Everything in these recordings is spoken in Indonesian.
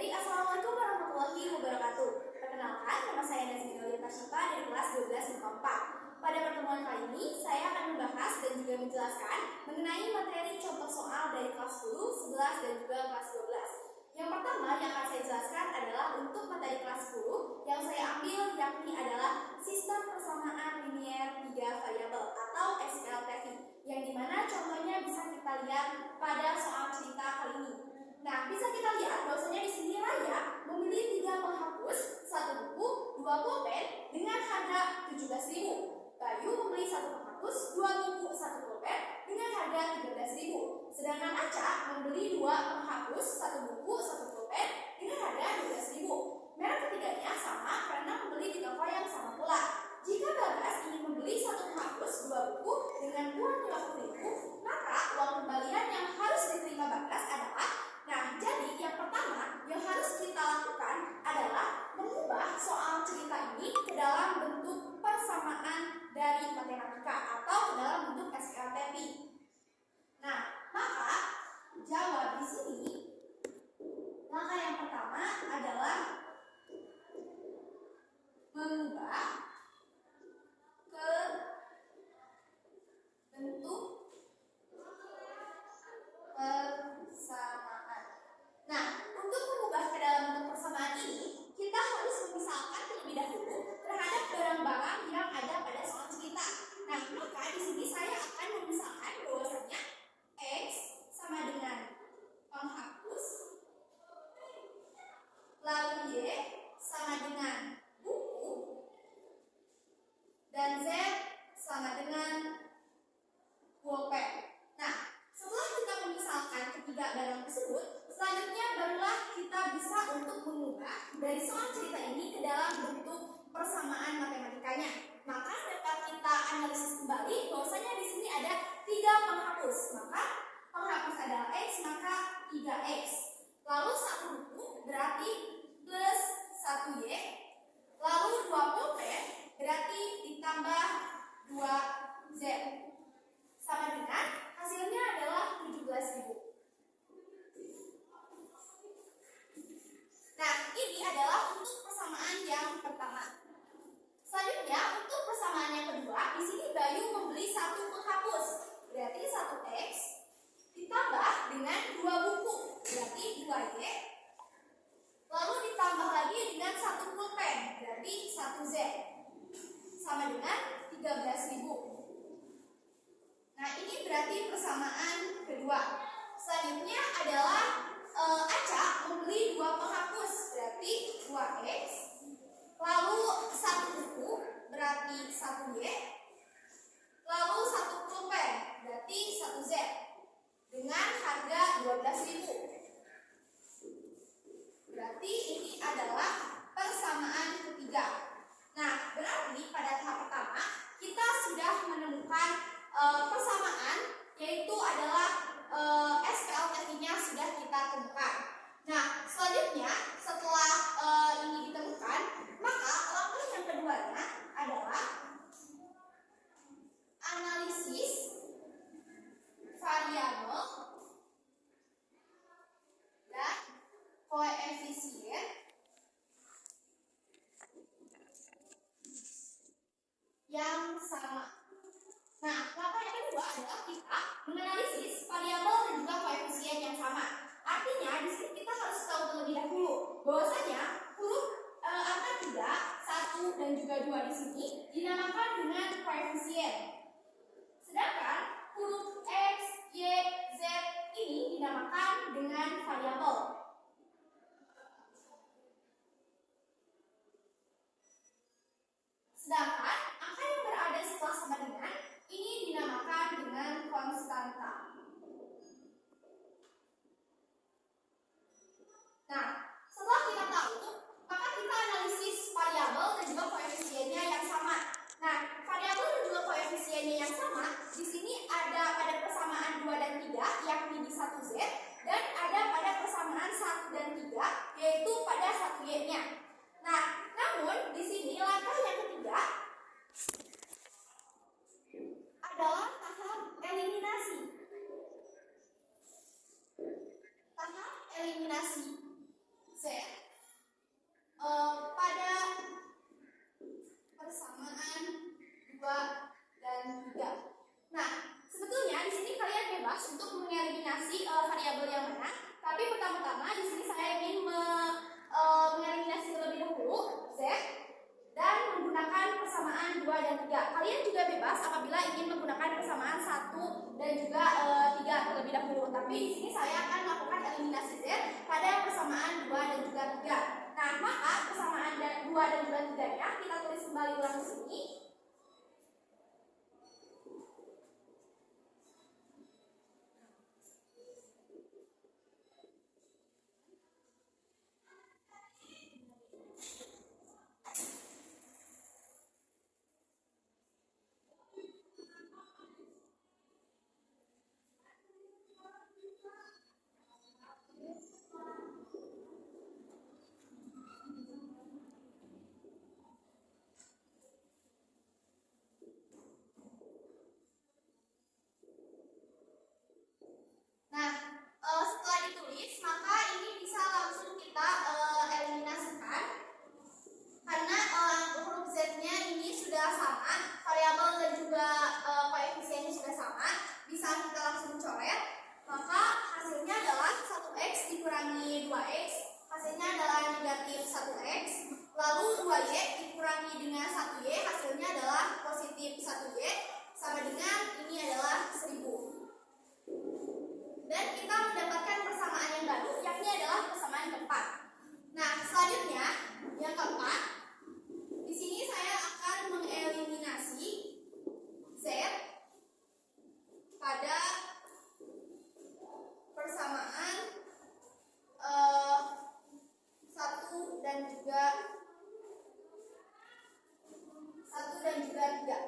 Baik, Assalamualaikum warahmatullahi wabarakatuh. Perkenalkan, nama saya Nazmi Aulia Tasyifa dari kelas 12 IPA 4. Pada pertemuan kali ini, saya akan membahas dan juga menjelaskan mengenai materi contoh soal dari kelas 10, 11, dan juga kelas 12. Yang pertama yang akan saya jelaskan adalah untuk materi kelas 10 yang saya ambil yakni adalah sistem persamaan linier 3 variabel atau SLTV, yang dimana contohnya bisa kita lihat pada soal cerita kali ini. Nah, bisa kita lihat bahwasanya di sini Raya membeli 3 penghapus, 1 buku, 2 pulpen dengan harga 17.000. Bayu membeli 1 penghapus, 2 buku, 1 pulpen dengan harga 13.000. Sedangkan Aca membeli 2 penghapus, 1 buku, 1 pulpen dengan harga 12.000. Merek ketiganya sama karena membeli di toko yang sama pula. Jika Bagas ingin membeli 1 penghapus, 2 buku dengan uang 50.000, maka uang kembalian yang harus diterima Bagas adalah. Nah, jadi yang pertama yang harus kita lakukan adalah mengubah soal cerita ini ke dalam bentuk persamaan dari matematika atau ke dalam bentuk SLTV. Nah, maka jawab di sini, langkah yang pertama adalah mengubah ke bentuk persamaan. Nah, untuk mengubah ke dalam bentuk persamaan ini, kita harus memisahkan terlebih dahulu terhadap barang-barang yang ada pada soal cerita. Nah, maka di sini saya akan memisahkan bahwasanya X sama dengan penghapus, lalu Y sama dengan buku, dan Z sama dengan pulpen. Nah, setelah kita memisahkan ketiga barang tersebut, selanjutnya barulah kita bisa untuk mengubah dari soal cerita ini ke dalam bentuk persamaan matematikanya. Maka dapat kita analisis kembali bahwasanya di sini ada 3 penghapus. Maka penghapus adalah X, maka 3X. Lalu 1 buku berarti plus 1Y. Lalu 2 pulpen berarti ditambah 2Z. Sama dengan hasilnya adalah 17.000. Nah, ini adalah untuk persamaan yang pertama. Selanjutnya, untuk persamaan yang kedua, di sini Bayu membeli 1 penghapus, berarti 1X, ditambah dengan 2 buku, berarti 2Y, lalu ditambah lagi dengan 1 pulpen, berarti 1Z, sama dengan 13.000. Nah, ini berarti persamaan kedua. Selanjutnya adalah Aca membeli 2 penghapus, berarti 2X, lalu 1 buku, berarti 1Y, lalu 1 pulpen, berarti 1Z, dengan harga 12.000. Berarti ini adalah persamaan ketiga. Nah, berarti pada tahap pertama kita sudah menemukan persamaan, yaitu adalah SPLTV-nya sudah kita temukan. Nah, selanjutnya setelah ini ditemukan, maka langkah yang keduanya adalah analisis variabel dan koefisien yang sama. Nah, langkah yang kedua adalah kita menganalisis variabel dan juga koefisien yang sama. Artinya, di sini kita harus tahu terlebih dahulu bahwasanya huruf angka 3, 1 dan juga 2 di sini dinamakan dengan koefisien. Sedangkan huruf X, Y, Z ini dinamakan dengan variabel. Sedangkan angka yang berada setelah sama dengan ini dinamakan dengan konstanta. Nah, setelah kita tahu, maka kita analisis variabel dan juga koefisiennya yang sama. Nah, variabel dan juga koefisiennya yang sama, di sini ada pada persamaan 2 dan 3, yakni di 1Z, dan ada pada persamaan 1 dan 3, yaitu pada 1Y-nya. Nah, namun di sini langkah yang ketiga adalah tahap eliminasi. Tahap eliminasi Z 2 dan 3. Kalian juga bebas apabila ingin menggunakan persamaan 1 dan juga 3 terlebih dahulu. Tapi di sini saya akan melakukan eliminasi Z pada persamaan 2 dan juga 3. Nah, maka persamaan 2 dan juga 3-nya kita tulis kembali ulang di sini. Setelah ditulis, maka ini bisa langsung kita eliminasikan karena huruf Z-nya ini sudah sama, variabel dan juga koefisiennya sudah sama, bisa kita langsung coret. Maka hasilnya adalah 1x dikurangi 2x, hasilnya adalah negatif 1x. Lalu 2y dikurangi dengan 1y, hasilnya adalah positif 1y, sama dengan ini adalah 1000. Dan kita mendapatkan persamaan yang baru, yakni adalah persamaan keempat. Nah, selanjutnya yang keempat, di sini saya akan mengeliminasi Z pada persamaan 1 dan juga 3.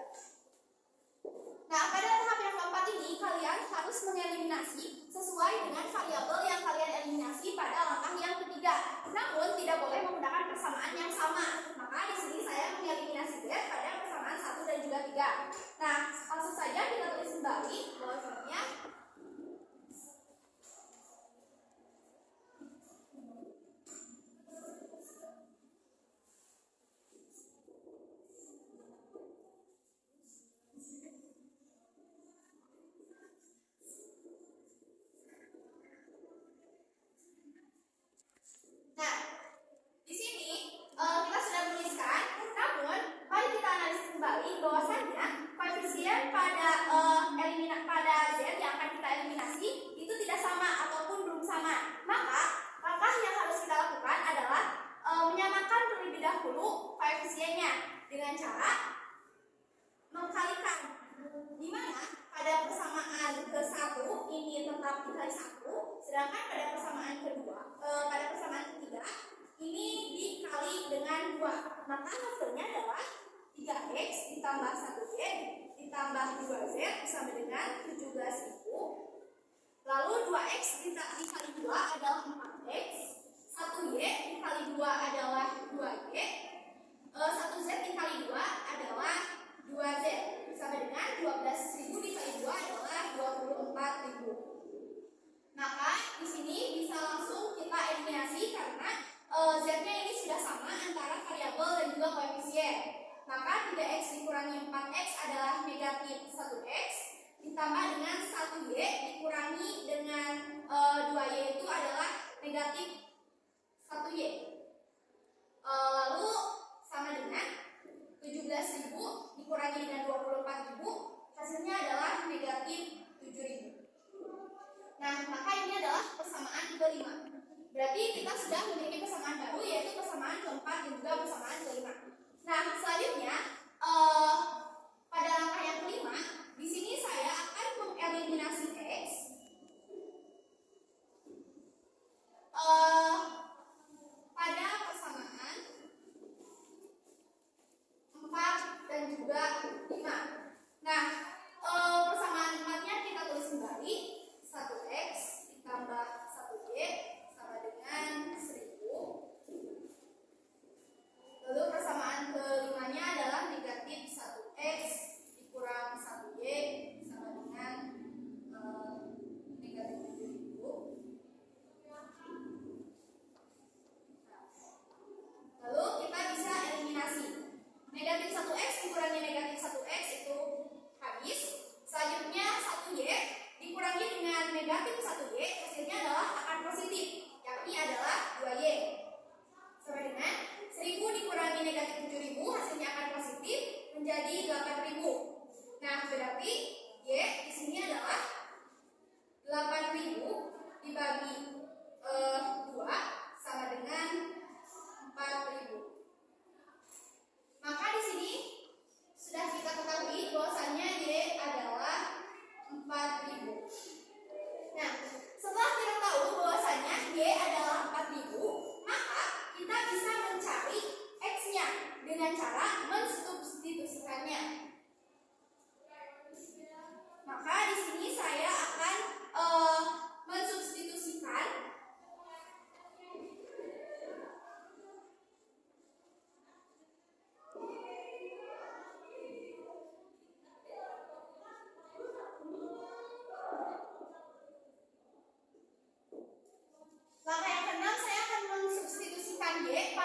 Nah, pada tahap yang keempat ini kalian harus mengeliminasi sesuai dengan variabel yang kalian eliminasi pada langkah yang ketiga. Namun tidak boleh menggunakan persamaan yang sama. Maka di sini saya mengeliminasi Z pada persamaan 1 dan juga 3. Nah, langsung saja kita tulis kembali bahwasanya bahwasanya koefisien pada Z yang akan kita eliminasi itu tidak sama ataupun belum sama. Maka langkah yang harus kita lakukan adalah menyamakan terlebih dahulu koefisiennya dengan cara mengkalikan, di mana pada persamaan ke-1 ini tetap dikali 1, sedangkan pada persamaan pada persamaan ketiga ini dikali dengan 2. Maka hasilnya adalah 3x ditambah 1y ditambah 2z sama dengan 17.000. Lalu 2x dikali 2 adalah 4x, 1y dikali 2 adalah 2y, 1z dikali 2 adalah 2z sama dengan 12.000 dikali 2 adalah 24.000. Maka di sini bisa langsung kita eliminasi karena z-nya ini sudah sama antara variabel dan juga koefisien. Maka 3x dikurangi 4x adalah negatif 1x, ditambah dengan 1y dikurangi dengan 2y itu adalah negatif 1y. Lalu sama dengan 17.000 dikurangi dengan 24.000, hasilnya adalah negatif 7.000. Nah, maka ini adalah persamaan kelima. Berarti kita sudah memiliki persamaan baru, yaitu persamaan keempat dan juga persamaan kelima. Nah, selanjutnya pada langkah yang kelima, di sini saya akan mengeliminasi x pada persamaan 4 dan juga 5. Nah, persamaan 4-nya kita tulis kembali, 1x ditambah 1y sama dengan 1000. Lalu persamaan kelimanya adalah negatif 1x dikurang 1y sama dengan negatif 7.000.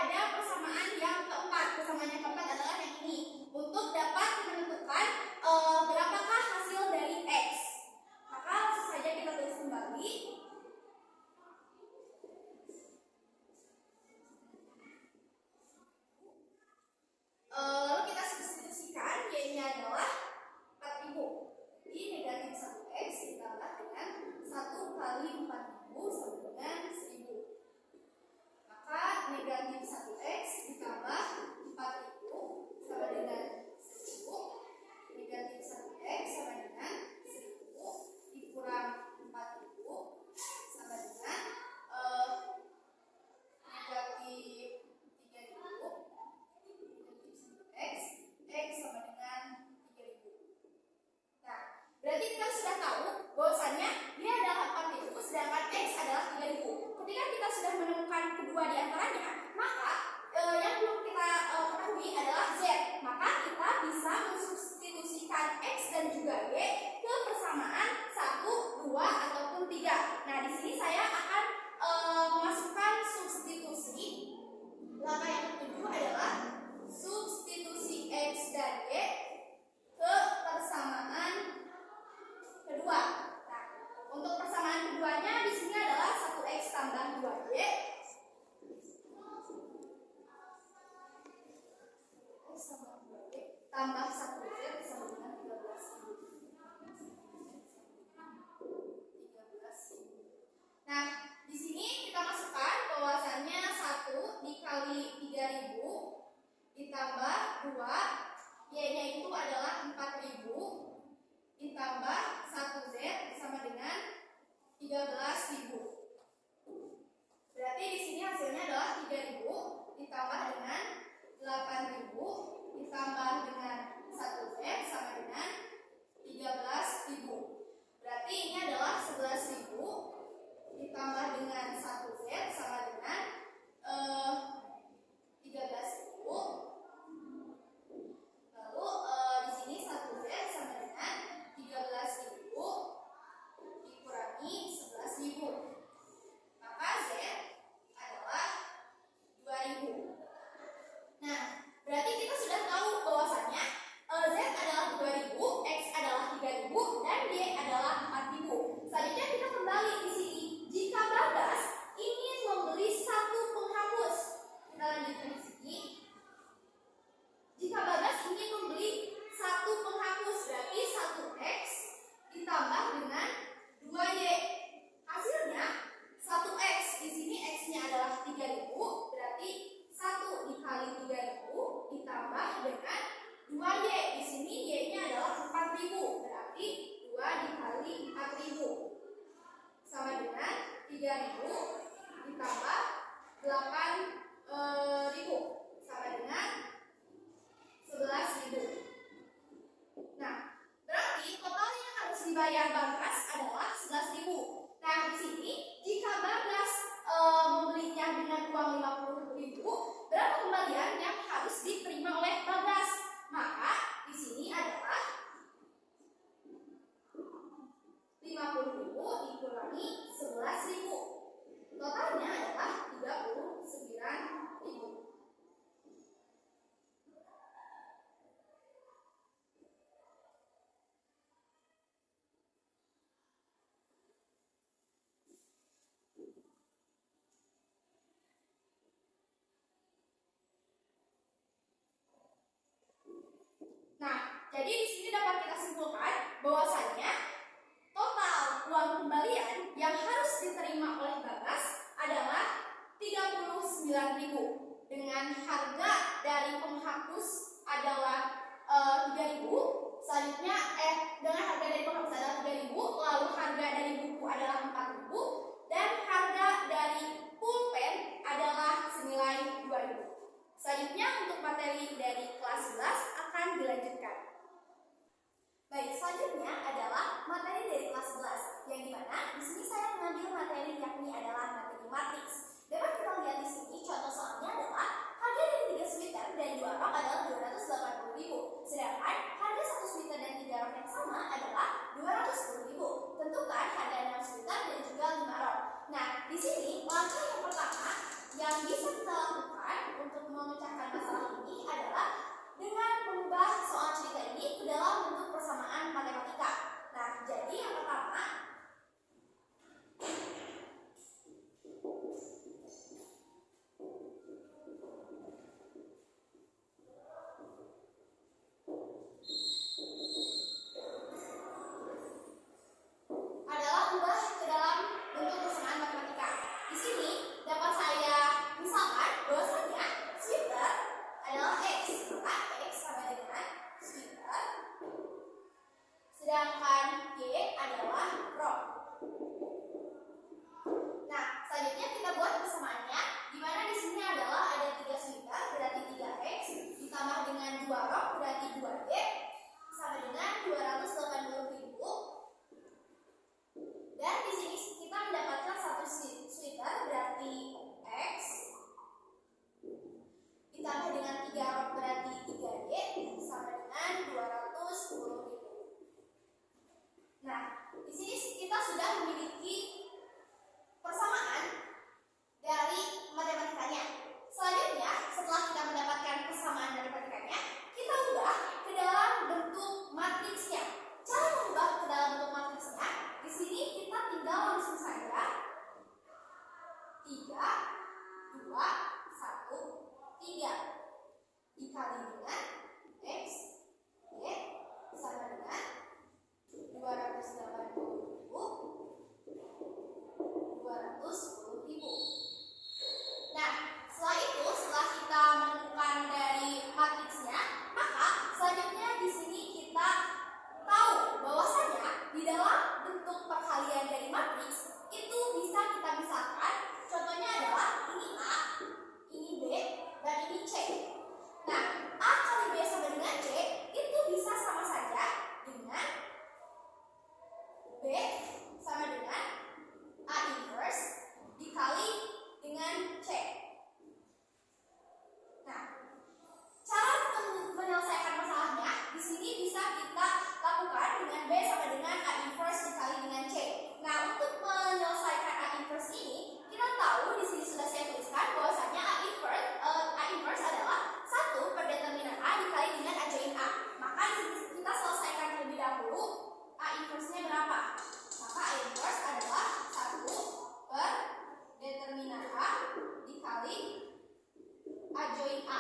pada persamaan yang keempat. Persamaan yang keempat adalah yang ini. Untuk dapat menentukan berapakah hasil dari X, maka langsung saja kita tulis kembali. Lalu kita substitusikan, Y-nya adalah 4000. Jadi negatif 1X ditambah dengan 1 kali 4000 sama dengan 1000. Maka negatif 1X ditambah 4000 sama dengan 1000. Negatif 1X sama dengan 1000 dikurang 4000 sama dengan negatif 3000. X sama dengan 3000. Nah, berarti kita sudah tahu bahwasannya dia adalah 4000 sedangkan X adalah 3000. Ketika kita sudah menemukan kedua di antaranya, maka yang belum kita ketahui adalah Z. Maka kita bisa mensubstitusikan X dan juga Y ke persamaan 1, 2 ataupun 3. Nah, di sini saya akan memasukkan substitusi. Langkah yang ketujuh adalah substitusi X dan Y ke persamaan kedua. Nah, untuk persamaan keduanya di sini adalah 1X tambah 2Y tambah 1Z sama dengan 13.000. Nah, di sini kita masukkan bahwasannya 1 dikali 3000 ditambah 2, Y-nya itu adalah 4000 ditambah 1Z sama dengan 13.000. Berarti di sini hasilnya adalah 3000 ditambah dengan 8000 ditambah dengan 1Z sama dengan 13.000. Berarti ini adalah 11.000 ditambah dengan 1Z sama dengan 13.000. Lalu di sini 1Z sama dengan 13.000 dikurangi 11.000. Maka Z adalah 2.000. Nah, berarti kita sudah tahu bahwasannya Z adalah 2.000, X adalah 3.000 dan Y adalah 4.000. Selanjutnya kita kembali di sini. Jika Bagas ingin membeli satu penghapus, kita lanjutkan di sini. Jika Bagas ingin membeli satu penghapus, berarti 1X ditambah dengan 2Y. Hasilnya 1X, di sini X-nya adalah 3.000, berarti 1 dikali 3.000 ditambah dengan 2Y. Di sini Y-nya adalah 4.000, berarti 2 dikali 4.000 sama dengan 3.000 ditambah 8.000 sama dengan 11.000. Nah, berarti total yang harus dibayar Bagas adalah 11.000. Nah, di sini jika Bagas membelinya dengan uang 50.000, berapa kembalian yang harus diterima oleh Bagas? Maka di sini adalah 50.000 dikurangi 11.000. Totalnya adalah 39.000. Nah, jadi di sini dapat kita simpulkan bahwasannya total uang kembalian yang harus diterima oleh Bagas adalah 39.000 dengan harga dari penghapus adalah 3.000. Selanjutnya dengan harga dari penghapus adalah 3.000, lalu harga dari buku adalah 4.000 dan harga dari pulpen adalah senilai 2.000. Selanjutnya untuk materi dari kelas 11 akan dilanjutkan. Baik, selanjutnya adalah materi dari kelas 11 yang dimana di sini saya mengambil materi yakni adalah materi matriks. Dapat kita lihat di sini contoh soalnya adalah harga dari 3 sweater dan 2 rok adalah 280.000, sedangkan harga 1 sweater dan 3 rok yang sama adalah 210.000. Tentukan harga 6 sweater dan juga 5 rok. Nah, setelah kita mendapatkan persamaan matematikanya, kita ubah ke dalam bentuk matriksnya. Cara mengubah ke dalam bentuk matriksnya, di sini kita tinggal langsung saja 3, 2, 1, 3 dikali dengan X, Y sama dengan 280.000, 210.000. Nah, setelah itu, setelah kita menemukan dari matriksnya, maka selanjutnya di sini kita tahu bahwasanya di dalam bentuk perkalian dari matriks itu bisa kita misalkan. Contohnya adalah ini A, ini B, dan ini C. Nah, A kali B sama dengan C itu bisa sama saja dengan B sama dengan A inverse dikali dengan C. Nah, cara menyelesaikan masalahnya di sini bisa kita lakukan dengan B sama dengan A inverse dikali dengan C. Nah, untuk menyelesaikan A inverse ini, kita tahu di sini sudah saya tuliskan bahwasanya A inverse adalah 1 per determinan A dikali dengan A join A. Maka di sini kita selesaikan terlebih dahulu A inverse-nya berapa. Maka A inverse adalah 1 per determinan A dikali A join A.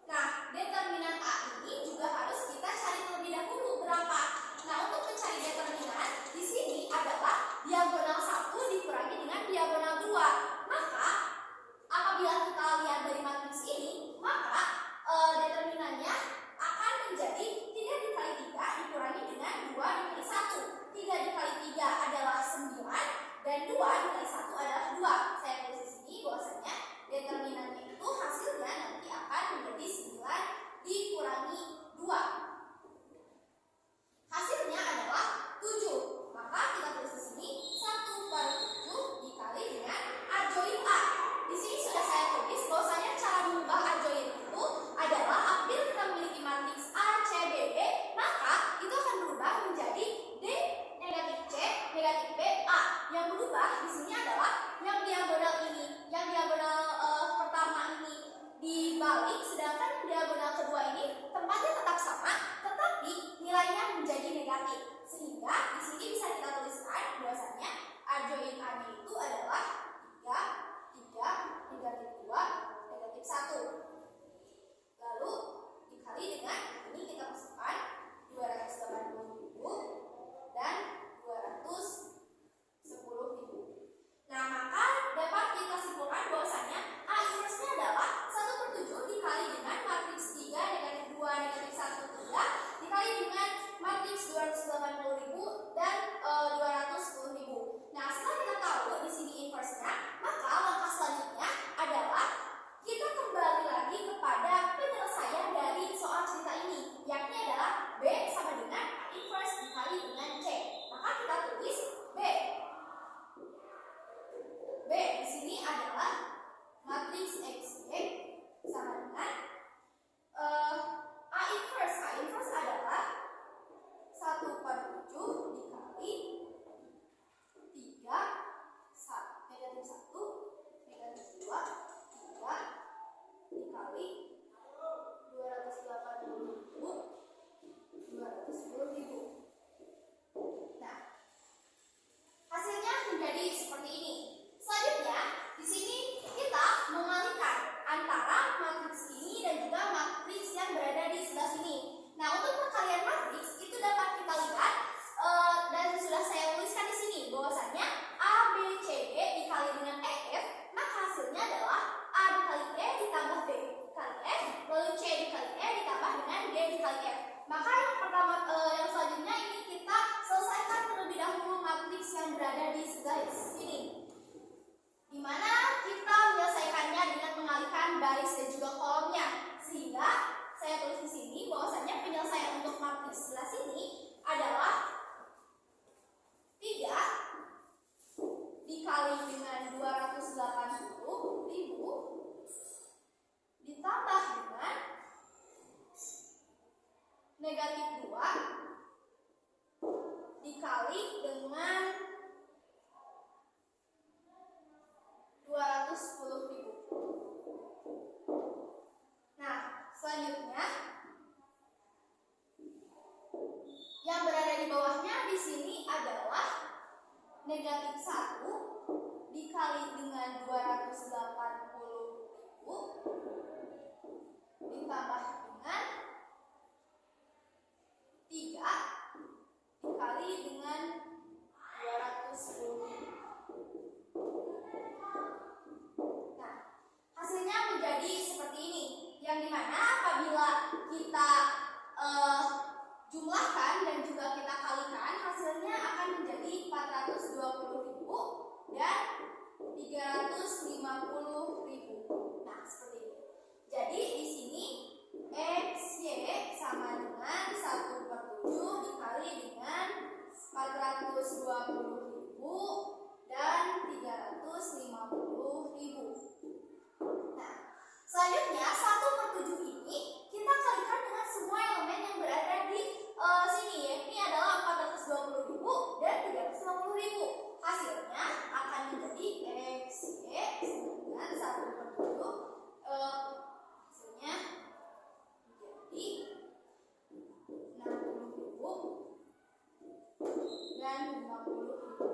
Nah, determinan A ini juga harus kita cari terlebih dahulu berapa. Nah, untuk mencari determinan di sini adalah diagonal 1 dikurangi dengan diagonal 2. Maka apabila kita lihat dari matriks ini, maka determinannya akan menjadi 3 dikali 3 dikurangi dengan 2 dikali 1. 3 dikali 3 adalah 9 dan 2 dikali 1 adalah 2. Saya tulis di sini bahwasanya determinannya itu hasilnya nanti akan menjadi 9 dikurangi 2. Hasilnya adalah 7. Maka kita tulis di sini 1 per 7 dikali dengan A join A. Di sini sudah saya tulis bahwasanya cara mengubah A join itu adalah apabila kita memiliki matriks A, C, B, D, maka itu akan berubah menjadi D negatif C negatif B A. Yang berubah di sini adalah yang diagonal ini, yang diagonal pertama ini dibalik, sedangkan diagonal kedua ini tempatnya tetap sama, tetapi nilainya menjadi negatif. Sehingga di sini bisa kita tuliskan bahwasanya A join A itu adalah 3, 3, negatif 2, negatif 1. Lalu dikali dengan ini kita masukkan 280.000 dan 210.000. Nah, maka dapat kita simpulkan bahwasanya A inverse-nya adalah 1/7 dikali dengan matriks 3 negatif 2 negatif 1 3 dikali dengan matriks 280.000 dan 210.000. Nah, setelah kita tahu di sini inverse-nya, maka langkah selanjutnya adalah kita kembali lagi kepada penyelesaian dari soal cerita ini, yakni adalah B sama dengan A inverse dikali dengan C. Maka kita tulis B. B di sini adalah matriks X, Y sama dengan A inverse. A inverse adalah 1/7 dikali 3, negatif 1, negatif 2, 3 dikali 280.000, 210.000. Nah, hasilnya menjadi seperti ini. Selanjutnya, di sini kita mengalihkan antara matriks ini dan juga matriks yang berada di sebelah sini. Nah, untuk perkalian matriks itu dapat kita lihat dan sudah saya tuliskan di sini bahwasanya A, B, C, D dikali dengan E, F, maka hasilnya adalah A dikali E ditambah B dikali F, lalu C dikali E ditambah dengan D dikali F. Maka yang pertama, yang selanjutnya ini kita selesaikan terlebih dahulu matriks yang berada di sebelah sini, di mana kita menyelesaikannya dengan mengalihkan baris dan juga kolomnya. Sehingga saya tulis di sini bahwasanya penyelesaian untuk matriks sebelah sini adalah 3 dikali dengan 280.000 ditambah dengan negatif 2 dikali dengan 210.000. adalah negatif 1 dikali dengan 280.000 ditambah dengan 3 dikali dengan 210.000. Nah, hasilnya menjadi seperti ini, yang dimana apabila kita jumlahkan dan juga kita kalikan, hasilnya akan menjadi 420.000 dan 350.000. Nah, seperti ini. Jadi di sini XY sama dengan 1/7 dikali dengan 420.000 dan 350.000. Nah, selanjutnya 1/7 ini kita kalikan dengan semua elemen yang berada di sini, ya. Ini adalah 420.000 dan 350.000. Hasilnya akan menjadi XY dengan 1/7 hasilnya menjadi 60.000 dan 50.000.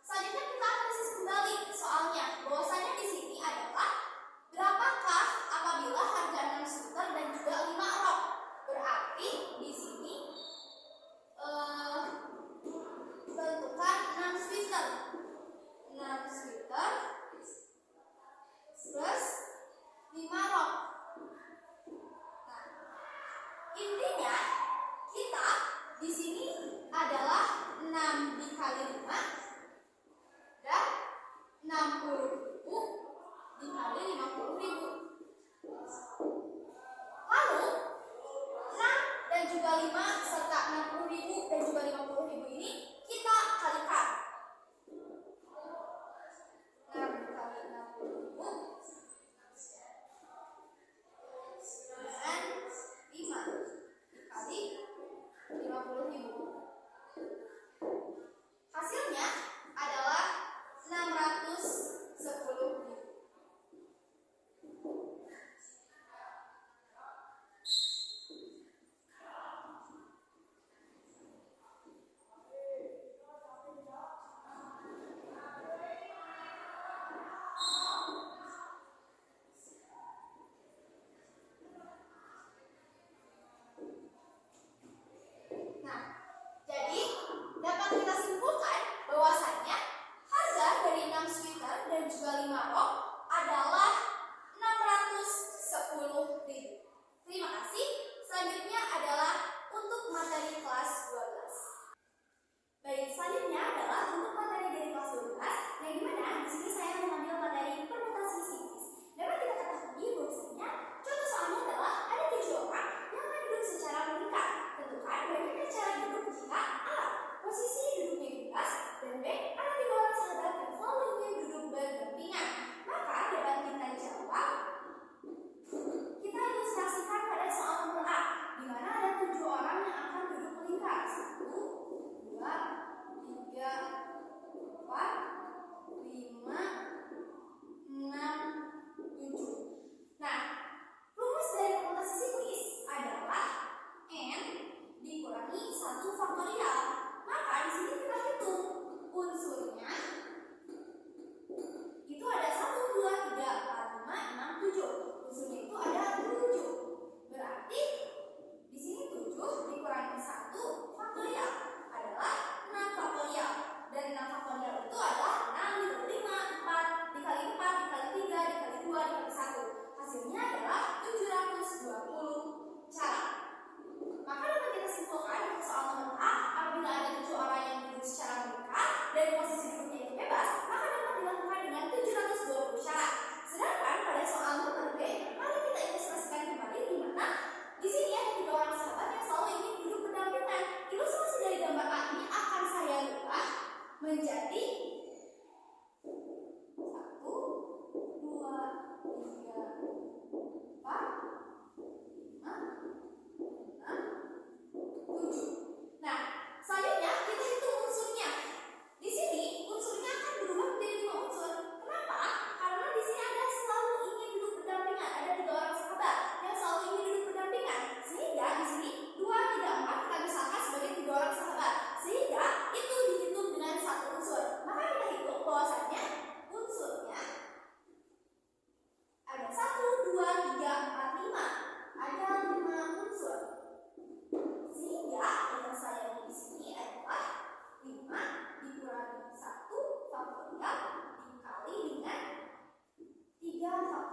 Selanjutnya kita analisis kembali soalnya, bahwasanya di sini adalah berapakah apabila harga 6 skuter dan juga 5 rok. Berarti di sini tentukan 6 skuter. 6 skuter plus 5 rok. Nah, intinya kita di sini adalah 6 dikali 5 dan 60.000 dikali 50.000. Lalu 6 dan juga 5 serta 60.000 dan juga 50.000 ini kita kalikan. 6 dikali 60.000 dan 5 dikali 50.000. Hasilnya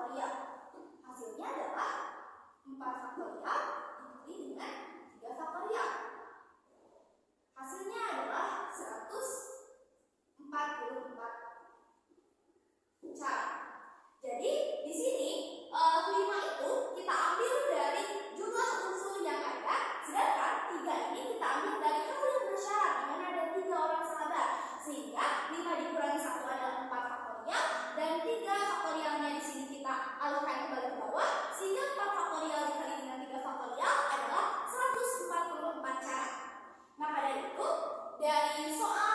faktorial. Hasilnya adalah 4 faktorial dikali dengan 3 faktorial. Hasilnya adalah 144 cara. Jadi di sini 5 itu kita ambil dari jumlah unsur yang ada, sedangkan 3 ini kita ambil dari hal yang bersyarat dengan ada 3 orang sahabat. Sehingga 5 dikurangi 1 adalah 4 faktorial, dan 3 faktorialnya di sini kita alihkan kembali ke bawah, sehingga 4 faktorial dikali dengan 3 faktorial adalah 144 cara. Maka dari itu, dari soal